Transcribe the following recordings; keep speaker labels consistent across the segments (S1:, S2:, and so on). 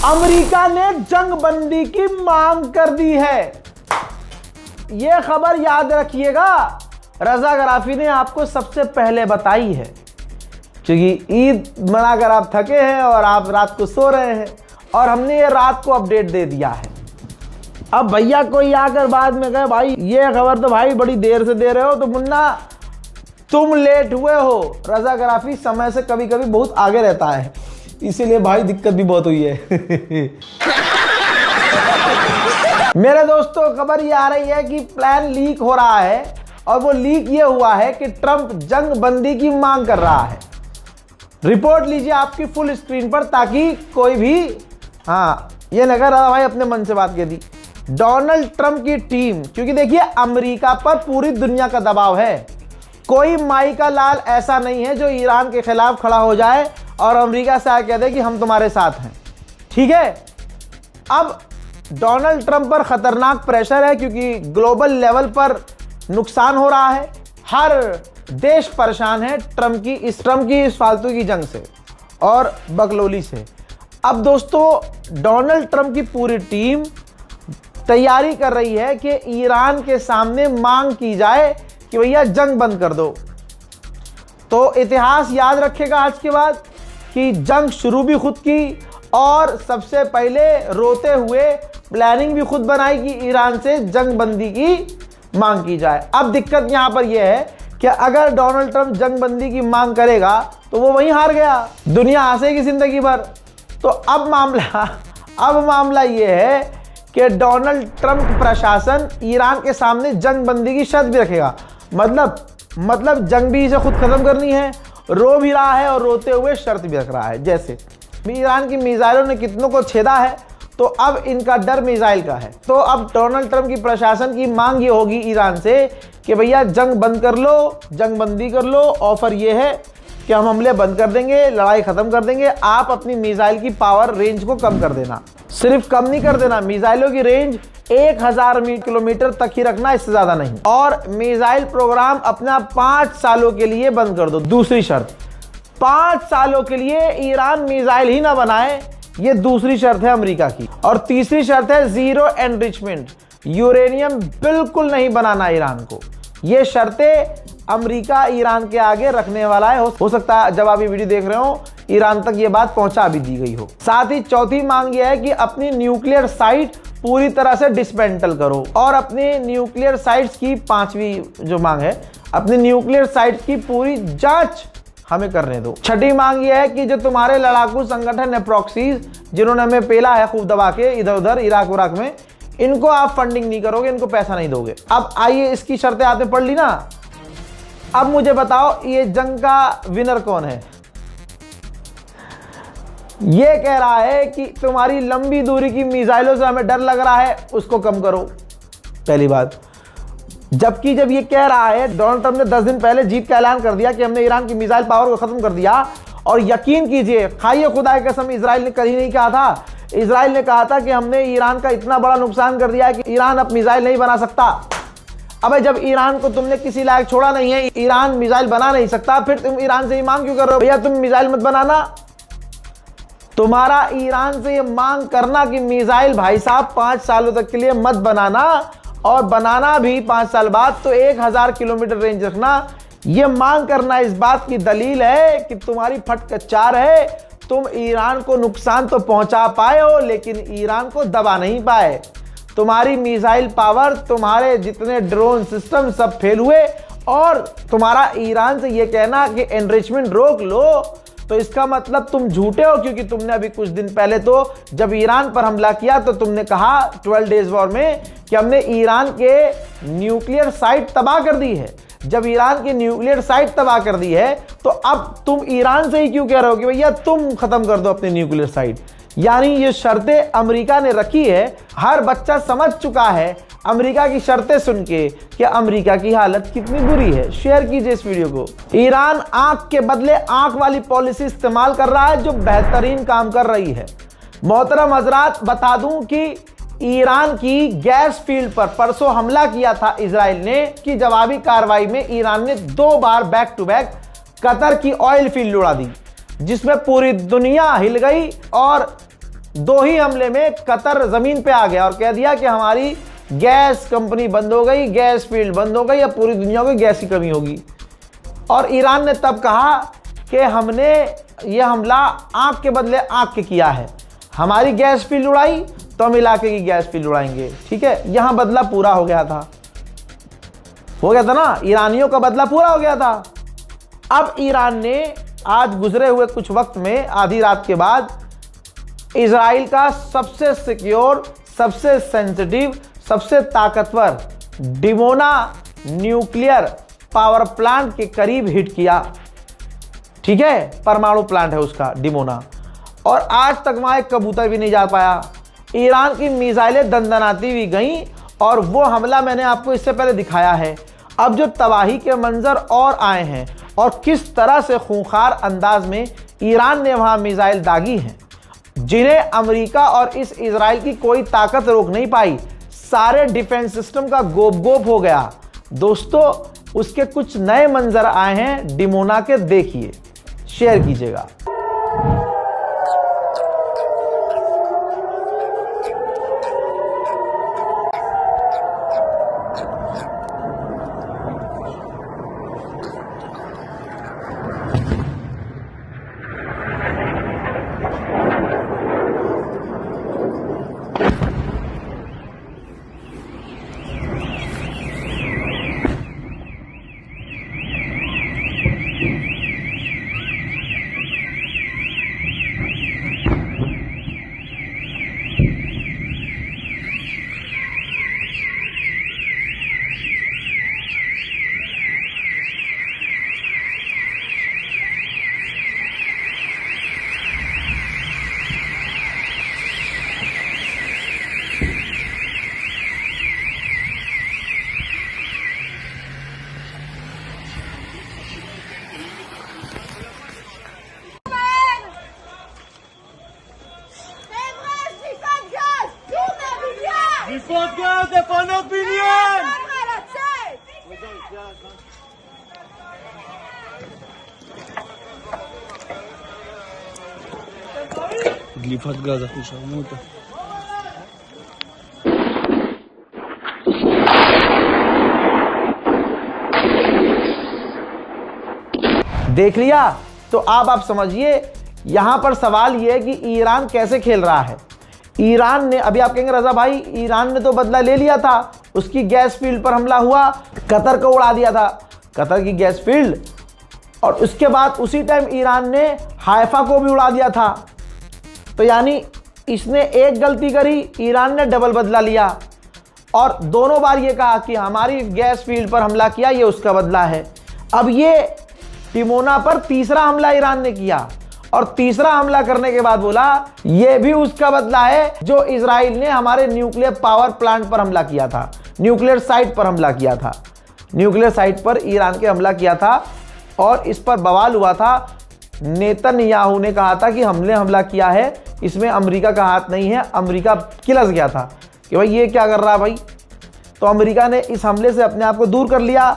S1: America ने जंग बंदी की मांग कर दी है। यह खबर याद रखिएगा, रजा गराफी ने आपको सबसे पहले बताई है, क्योंकि ईद मनाकर आप थके हैं और आप रात को सो रहे हैं और हमने ये रात को अपडेट दे दिया है। अब भैया कोई आकर बाद में कहे भाई ये खबर तो भाई बड़ी देर से दे रहे हो, तो मुन्ना तुम लेट हुए हो। रजा गराफी समय से कभी कभी बहुत आगे रहता है, इसीलिए भाई दिक्कत भी बहुत हुई है। मेरे दोस्तों, खबर ये आ रही है कि प्लान लीक हो रहा है और वो लीक ये हुआ है कि ट्रंप जंग बंदी की मांग कर रहा है। रिपोर्ट लीजिए आपकी फुल स्क्रीन पर, ताकि कोई भी ये न कह रहा भाई अपने मन से बात कह दी। डोनाल्ड ट्रंप की टीम, क्योंकि देखिए अमेरिका पर पूरी दुनिया का दबाव है, कोई माई का लाल ऐसा नहीं है जो ईरान के खिलाफ खड़ा हो जाए और अमेरिका से आके कह दे कि हम तुम्हारे साथ हैं। ठीक है, अब डोनाल्ड ट्रंप पर खतरनाक प्रेशर है, क्योंकि ग्लोबल लेवल पर नुकसान हो रहा है, हर देश परेशान है ट्रंप की इस फालतू की जंग से और बकलोली से। अब दोस्तों, डोनाल्ड ट्रंप की पूरी टीम तैयारी कर रही है कि ईरान के सामने मांग की जाए कि भैया जंग बंद कर दो। तो इतिहास याद रखेगा आज के बाद कि जंग शुरू भी खुद की और सबसे पहले रोते हुए प्लानिंग भी खुद बनाई कि ईरान से जंग बंदी की मांग की जाए। अब दिक्कत यहां पर यह है कि अगर डोनाल्ड ट्रंप जंग बंदी की मांग करेगा तो वो वहीं हार गया, दुनिया हंसेगी जिंदगी भर। तो अब मामला यह है कि डोनाल्ड ट्रंप प्रशासन ईरान के सामने जंग बंदी की शर्त भी रखेगा। मतलब जंग भी इसे खुद खत्म करनी है, रो भी रहा है और रोते हुए शर्त भी रख रहा है। जैसे ईरान की मिसाइलों ने कितनों को छेदा है, तो अब इनका डर मिसाइल का है। तो अब डोनाल्ड ट्रंप की प्रशासन की मांग ये होगी ईरान से कि भैया जंग बंद कर लो, जंग बंदी कर लो। ऑफर ये है कि हम हमले बंद कर देंगे, लड़ाई खत्म कर देंगे, आप अपनी मिसाइल की पावर रेंज को कम कर देना। सिर्फ कम नहीं कर देना, मिसाइलों की रेंज 1000 किलोमीटर तक ही रखना, इससे ज्यादा नहीं। और मिसाइल प्रोग्राम अपना 5 सालों के लिए बंद कर दो। दूसरी शर्त, 5 सालों के लिए ईरान मिसाइल ही ना बनाए, ये दूसरी शर्त है अमेरिका की। और तीसरी शर्त है जीरो एनरिचमेंट, यूरेनियम बिल्कुल नहीं बनाना ईरान को। ये शर्तें अमेरिका ईरान के आगे रखने वाला है। हो सकता है जब आप ये वीडियो देख रहे हो ईरान तक ये बात पहुंचा भी दी गई हो। साथ ही चौथी मांग ये है कि अपनी न्यूक्लियर साइट पूरी तरह से डिसमेंटल करो। और अपने न्यूक्लियर साइट्स की 5वीं जो मांग है, अपनी न्यूक्लियर साइट्स की पूरी जांच हमें करने दो। छठी मांग ये है कि जो तुम्हारे लड़ाकू संगठन है प्रॉक्सीज, जिन्होंने हमें पेला है खूब दबा के इधर उधर इराक उराक में, इनको आप फंडिंग नहीं करोगे, इनको पैसा नहीं दोगे। अब आइए इसकी शर्तें आपने पढ़ ली ना, अब मुझे बताओ ये जंग का विनर कौन है। ये कह रहा है कि तुम्हारी लंबी दूरी की मिसाइलों से हमें डर लग रहा है, उसको कम करो, पहली बात। जबकि जब ये कह रहा है, डोनाल्ड ट्रंप ने 10 दिन पहले जीत का ऐलान कर दिया कि हमने ईरान की मिसाइल पावर को खत्म कर दिया। और यकीन कीजिए, खाइए खुदा की कसम, इजराइल ने कभी नहीं कहा था। इजराइल ने कहा था कि हमने ईरान का इतना बड़ा नुकसान कर दिया है कि ईरान अब मिसाइल नहीं बना सकता। अबे जब ईरान को तुमने किसी लायक छोड़ा नहीं है, ईरान मिसाइल बना नहीं सकता, फिर तुम ईरान से ही मांग क्यों कर रहे हो भैया तुम मिसाइल मत बनाना। तुम्हारा ईरान से ये मांग करना कि मिसाइल भाई साहब 5 सालों तक के लिए मत बनाना, और बनाना भी 5 साल बाद, तो 1000 किलोमीटर रेंज रखना, ये मांग करना इस बात की दलील है कि तुम्हारी फट कच्चार है। तुम ईरान को नुकसान तो पहुंचा पाए हो, लेकिन ईरान को दबा नहीं पाए। तुम्हारी मिसाइल पावर, तुम्हारे जितने ड्रोन सिस्टम सब फेल हुए, और तुम्हारा ईरान से ये कहना कि एनरिचमेंट रोक लो, तो इसका मतलब तुम झूठे हो। क्योंकि तुमने अभी कुछ दिन पहले तो जब ईरान पर हमला किया तो तुमने कहा 12 डेज वॉर में कि हमने ईरान के न्यूक्लियर साइट तबाह कर दी है। जब ईरान की न्यूक्लियर साइट तबाह कर दी है, तो अब तुम ईरान से ही क्यों कह रहे हो कि भैया तुम खत्म कर दो अपनी न्यूक्लियर साइट। यानी ये शर्तें अमेरिका ने रखी है। हर बच्चा समझ चुका है अमेरिका की शर्तें सुन के कि अमेरिका की हालत कितनी बुरी है। शेयर कीजिए इस वीडियो को। ईरान आंख के बदले आंख वाली पॉलिसी इस्तेमाल कर रहा है, जो बेहतरीन काम कर रही है। मोहतरम हजरात, बता दूं कि ईरान की गैस फील्ड पर परसों हमला किया था इजराइल ने, कि जवाबी कार्रवाई में ईरान ने 2 बार बैक टू बैक कतर की ऑयल फील्ड उड़ा दी, जिसमें पूरी दुनिया हिल गई और 2 ही हमले में कतर जमीन पे आ गया और कह दिया कि हमारी गैस कंपनी बंद हो गई, गैस फील्ड बंद हो गई, अब पूरी दुनिया को गैस की कमी होगी। और ईरान ने तब कहा कि हमने ये हमला आंख के बदले आंख के किया है, हमारी गैस फील्ड उड़ाई तो हम इलाके की गैस फील्ड उड़ाएंगे। ठीक है, यहां बदला पूरा हो गया था ना, ईरानियों का बदला पूरा हो गया था। अब ईरान ने आज गुजरे हुए कुछ वक्त में आधी रात के बाद इजराइल का सबसे सिक्योर, सबसे सेंसिटिव, सबसे ताकतवर डिमोना न्यूक्लियर पावर प्लांट के करीब हिट किया। ठीक है, परमाणु प्लांट है उसका डिमोना, और आज तक वहां एक कबूतर भी नहीं जा पाया। ईरान की मिसाइलें दंदनाती हुई गईं और वो हमला मैंने आपको इससे पहले दिखाया है। अब जो तबाही के मंजर और आए हैं और किस तरह से खूंखार अंदाज में ईरान ने वहां मिसाइल दागी हैं, जिन्हें अमेरिका और इस इजराइल की कोई ताकत रोक नहीं पाई, सारे डिफेंस सिस्टम का गोप गोप हो गया। दोस्तों, उसके कुछ नए मंजर आए हैं डिमोना के, देखिए, शेयर कीजिएगा।
S2: דליפת גז, אנחנו שרנו אותה.
S1: देख लिया? तो अब आप समझिए यहां पर सवाल यह है कि ईरान कैसे खेल रहा है। ईरान ने, अभी आप कहेंगे रजा भाई ईरान ने तो बदला ले लिया था, उसकी गैस फील्ड पर हमला हुआ, कतर को उड़ा दिया था, कतर की गैस फील्ड, और उसके बाद उसी टाइम ईरान ने हाइफा को भी उड़ा दिया था। तो यानी इसने एक गलती करी, ईरान ने डबल बदला लिया और दोनों बार ये कहा कि हमारी गैस फील्ड पर हमला किया, ये उसका बदला है। अब ये डिमोना पर तीसरा हमला ईरान ने किया और तीसरा हमला करने के बाद बोला ये भी उसका बदला है जो इजराइल ने हमारे न्यूक्लियर पावर प्लांट पर हमला किया था, न्यूक्लियर साइट पर हमला किया था। न्यूक्लियर साइट पर ईरान के हमला किया था और इस पर बवाल हुआ था। नेतन्याहू ने कहा था कि हमने हमला किया है, इसमें अमेरिका का हाथ नहीं है। अमेरिका किलस गया था कि भाई ये क्या कर रहा है भाई। तो अमेरिका ने इस हमले से अपने आप को दूर कर लिया,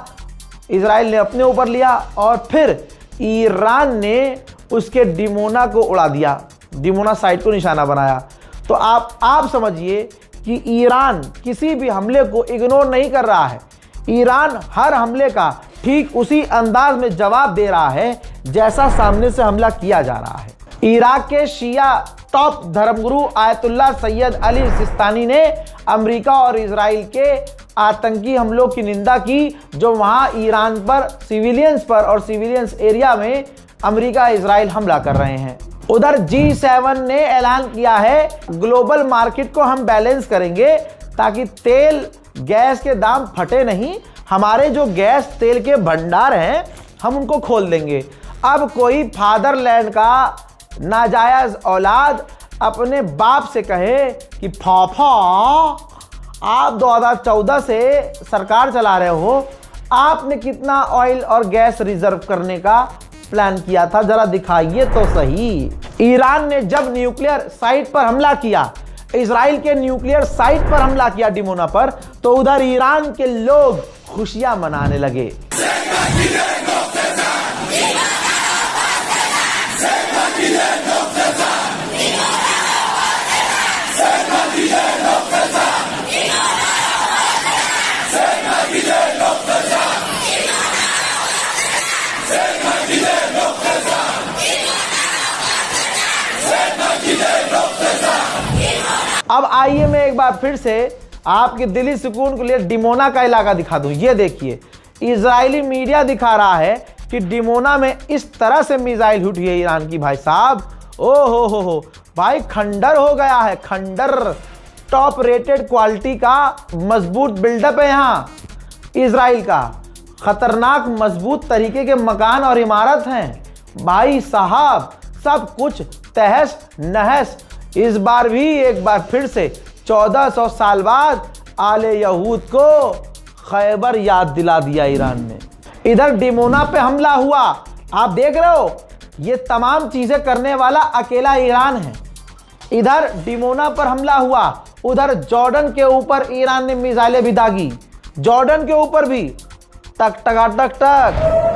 S1: इजराइल ने अपने ऊपर लिया और फिर ईरान ने उसके डिमोना को उड़ा दिया, डिमोना साइट को निशाना बनाया। तो आप समझिए कि ईरान किसी भी हमले को इग्नोर नहीं कर रहा है। ईरान हर हमले का ठीक उसी अंदाज में जवाब दे रहा है जैसा सामने से हमला किया जा रहा है। इराक के शिया टॉप धर्मगुरु आयतुल्लाह सैयद अली सिस्तानी ने अमेरिका और इजराइल के आतंकी हमलों की निंदा की जो वहां ईरान पर सिविलियंस पर और सिविलियंस एरिया में अमेरिका इजराइल हमला कर रहे हैं। उधर G7 ने ऐलान किया है ग्लोबल मार्केट को हम बैलेंस करेंगे ताकि तेल गैस के दाम फटे नहीं, हमारे जो गैस तेल के भंडार हैं हम उनको खोल देंगे। अब कोई फादरलैंड का नाजायज औलाद अपने बाप से कहे कि फाफा आप 2014 से सरकार चला रहे हो, आपने कितना ऑयल और गैस रिजर्व करने का प्लान किया था, जरा दिखाइए तो सही। ईरान ने जब न्यूक्लियर साइट पर हमला किया, इजराइल के न्यूक्लियर साइट पर हमला किया डिमोना पर, तो उधर ईरान के लोग खुशियां मनाने लगे। अब आइए मैं एक बार फिर से आपके दिली सुकून के लिए डिमोना का इलाका दिखा दूं। ये देखिए, इजरायली मीडिया दिखा रहा है कि डिमोना में इस तरह से मिसाइल उठी है ईरान की। भाई साहब, ओ हो भाई, खंडर हो गया है, खंडर। टॉप रेटेड क्वालिटी का मजबूत बिल्डअप है यहाँ इजराइल का। खतरनाक मजबूत तरीके के मकान और इमारत हैं भाई साहब, सब कुछ तहस नहस। इस बार भी एक बार फिर से 1400 साल बाद आले यहूद को खैबर याद दिला दिया ईरान ने। इधर डिमोना पे हमला हुआ, आप देख रहे हो, ये तमाम चीजें करने वाला अकेला ईरान है। इधर डिमोना पर हमला हुआ, उधर जॉर्डन के ऊपर ईरान ने मिसाइलें भी दागी, जॉर्डन के ऊपर भी टक टका टक टक।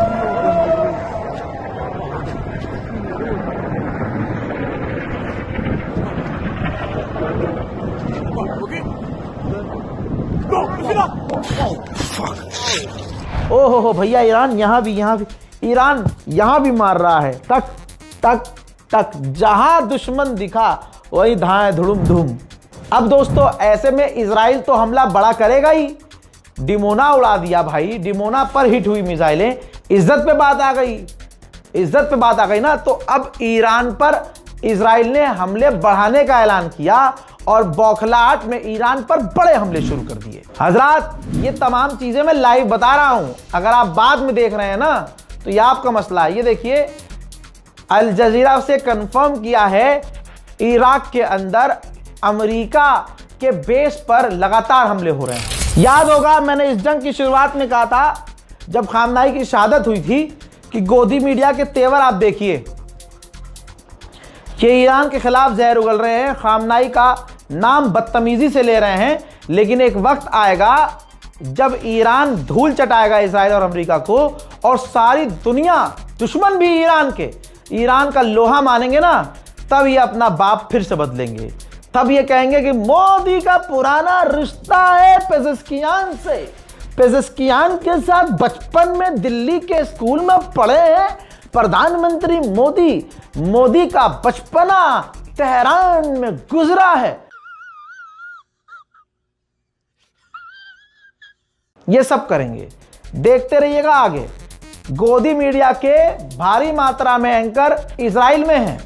S1: ओहो भैया, ईरान यहां भी ईरान यहां भी मार रहा है, टक टक टक। जहां दुश्मन दिखा वही धाए धुड़ुम धुम। अब दोस्तों, ऐसे में इजराइल तो हमला बड़ा करेगा ही। डिमोना उड़ा दिया भाई, डिमोना पर हिट हुई मिसाइलें। इज्जत पे बात आ गई ना। तो अब ईरान पर इजराइल ने हमले बढ़ाने का ऐलान किया और बौखलाहट में ईरान पर बड़े हमले शुरू कर दिए। हजरात, ये तमाम चीजें मैं लाइव बता रहा हूं, अगर आप बाद में देख रहे हैं ना तो ये आपका मसला है। ये देखिए, अल जजीरा से कंफर्म किया है इराक के अंदर अमेरिका के बेस पर लगातार हमले हो रहे हैं। याद होगा, मैंने इस जंग की शुरुआत में कहा था, जब खामनाई की शहादत हुई थी, कि गोदी मीडिया के तेवर आप देखिए कि ईरान के खिलाफ जहर उगल रहे हैं, खामनाई का नाम बदतमीजी से ले रहे हैं। लेकिन एक वक्त आएगा जब ईरान धूल चटाएगा इजराइल और अमेरिका को, और सारी दुनिया, दुश्मन भी ईरान के, ईरान का लोहा मानेंगे ना, तब ये अपना बाप फिर से बदलेंगे। तब ये कहेंगे कि मोदी का पुराना रिश्ता है पेजेस्कियान से। पेजेस्कियान के साथ बचपन में दिल्ली के स्कूल में पढ़े हैं प्रधानमंत्री मोदी। मोदी का बचपना तेहरान में गुजरा है। ये सब करेंगे, देखते रहिएगा आगे। गोदी मीडिया के भारी मात्रा में एंकर इजराइल में हैं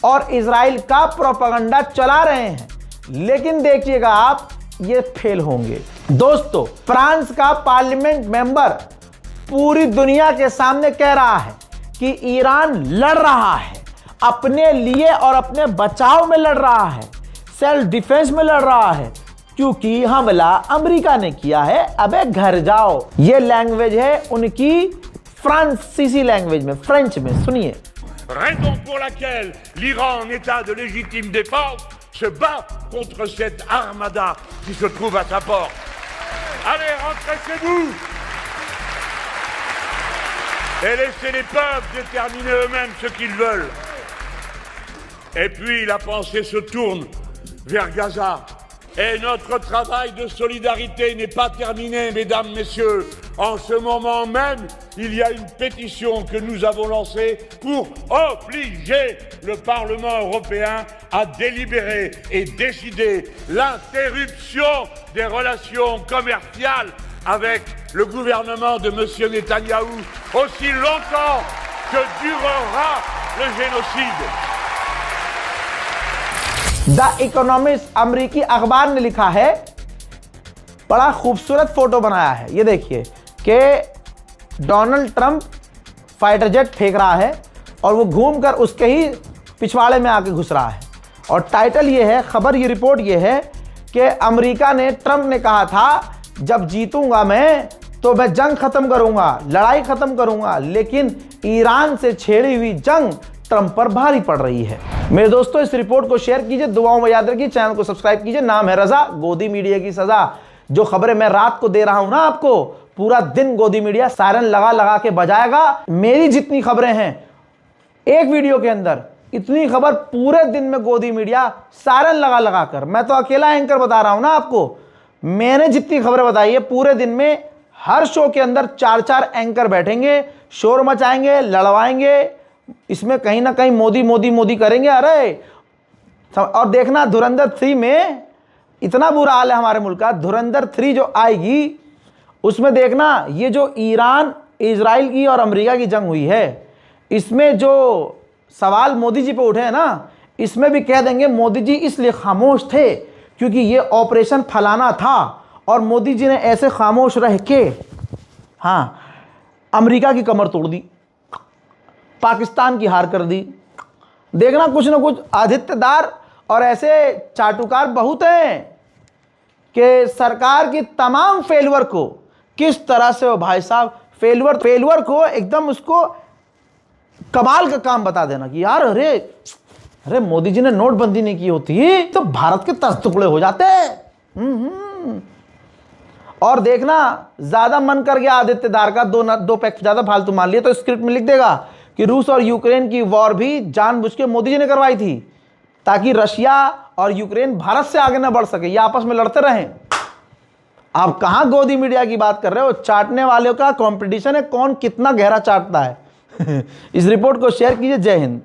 S1: और इजराइल का प्रोपेगेंडा चला रहे हैं, लेकिन देखिएगा आप, ये फेल होंगे। दोस्तों, फ्रांस का पार्लियामेंट मेंबर पूरी दुनिया के सामने कह रहा है कि ईरान लड़ रहा है, अपने लिए और अपने बचाव में लड़ रहा है, सेल्फ डिफेंस में लड़ रहा है, क्योंकि हमला अमेरिका ने किया है। अबे घर जाओ। ये लैंग्वेज है उनकी फ्रांसीसी लैंग्वेज में, फ्रेंच में। सुनिए।
S3: Raison pour laquelle l'Iran, en état de légitime défense, se bat contre cette armada qui se trouve à sa porte. Allez, rentrez chez vous et laissez les peuples déterminer eux-mêmes ce qu'ils veulent. Et puis la pensée se tourne vers Gaza. Et notre travail de solidarité n'est pas terminé, mesdames, messieurs. En ce moment même, il y a une pétition que nous avons lancée pour obliger le Parlement européen à délibérer et décider l'interruption des relations commerciales avec le gouvernement de M. Netanyahou aussi longtemps que durera le génocide.
S1: The economist अमेरिकी अखबार ने लिखा है, बड़ा खूबसूरत photo बनाया है। ये देखिए कि डोनाल्ड ट्रंप फाइटर जेट फेंक रहा है और वो घूमकर उसके ही पिछवाड़े में आके घुस रहा है। और टाइटल ये है, खबर, ये रिपोर्ट ये है कि अमेरिका ने, ट्रंप ने कहा था, जब जीतूंगा मैं तो मैं जंग खत्म करूंगा, लड़ाई खत्म करूंगा। लेकिन ईरान से छेड़ी हुई जंग ट्रंप पर भारी पड़ रही है। मेरे दोस्तों, इस रिपोर्ट को शेयर कीजिए, दुआओं में याद रखिए, चैनल को सब्सक्राइब कीजिए। नाम है रजा, गोदी मीडिया की सजा। जो खबरें मैं रात को दे रहा हूं ना आपको, पूरा दिन गोदी मीडिया सायरन लगा लगा के बजाएगा। मेरी जितनी खबरें हैं एक वीडियो के अंदर, इतनी खबर पूरे दिन में गोदी मीडिया सायरन लगा लगा कर, मैं तो अकेला एंकर बता रहा हूं ना आपको, मैंने जितनी खबरें बताई है पूरे दिन में, हर शो के अंदर 4-4 एंकर बैठेंगे, शोर मचाएंगे, लड़वाएंगे, इसमें कहीं ना कहीं मोदी मोदी मोदी करेंगे। अरे और देखना, धुरंधर 3 में इतना बुरा हाल है हमारे मुल्क का। धुरंधर 3 जो आएगी उसमें देखना, ये जो ईरान इजराइल की और अमेरिका की जंग हुई है, इसमें जो सवाल मोदी जी पे उठे हैं ना, इसमें भी कह देंगे मोदी जी इसलिए खामोश थे क्योंकि ये ऑपरेशन फलाना था और मोदी जी ने ऐसे खामोश रह के हाँ अमेरिका की कमर तोड़ दी, पाकिस्तान की हार कर दी। देखना कुछ ना कुछ आदित्यदार और ऐसे चाटुकार बहुत हैं कि सरकार की तमाम फेलवर को किस तरह से वो भाई साहब फेलवर को एकदम उसको कमाल का काम बता देना कि यार अरे मोदी जी ने नोटबंदी नहीं की होती तो भारत के 10 टुकड़े हो जाते। और देखना ज्यादा मन कर गया आदित्यदार का, दो पैक ज्यादा फालतू मान लिया तो स्क्रिप्ट में लिख देगा कि रूस और यूक्रेन की वॉर भी जानबूझ के मोदी जी ने करवाई थी ताकि रशिया और यूक्रेन भारत से आगे ना बढ़ सके, ये आपस में लड़ते रहें। आप कहां गोदी मीडिया की बात कर रहे हो? चाटने वालों का कंपटीशन है, कौन कितना गहरा चाटता है। इस रिपोर्ट को शेयर कीजिए। जय हिंद।